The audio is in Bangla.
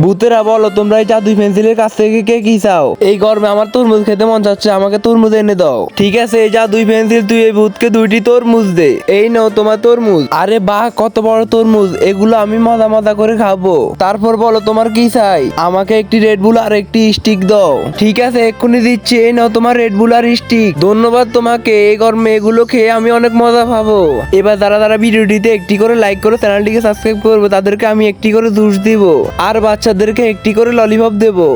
ভূতেরা বলো তোমরা এই জাদুই পেন্সিলের কাছ থেকে কে কি চাও? এই গরমে আমার তরমুজ খেতে মন যাচ্ছে, আমাকে তরমুজ এনে দাও। ঠিক আছে, এই জাদুই পেন্সিল, তুই এই ভূতকে 2টি তরমুজ দে। এই নাও তোমার তরমুজ। আরে বাহ, কত বড় তরমুজ! এগুলো আমি মজা মজা করে খাবো। তারপর বলো তোমার কি চাই? আমাকে একটি রেড বুল আর একটি স্টিক দাও। ঠিক আছে, এক্ষুনি দিচ্ছি। এই নাও তোমার রেড বুল আর স্টিক। ধন্যবাদ তোমাকে। এই গরমে এগুলো খেয়ে আমি অনেক মজা পাবো। এবার যারা যারা ভিডিওটিতে একটি করে লাইক করে চ্যানেলটিকে সাবস্ক্রাইব করবে তাদেরকে আমি একটি করে জুস দিব, আর বাচ্চাদেরকে একটি করে ললিপপ দেবো।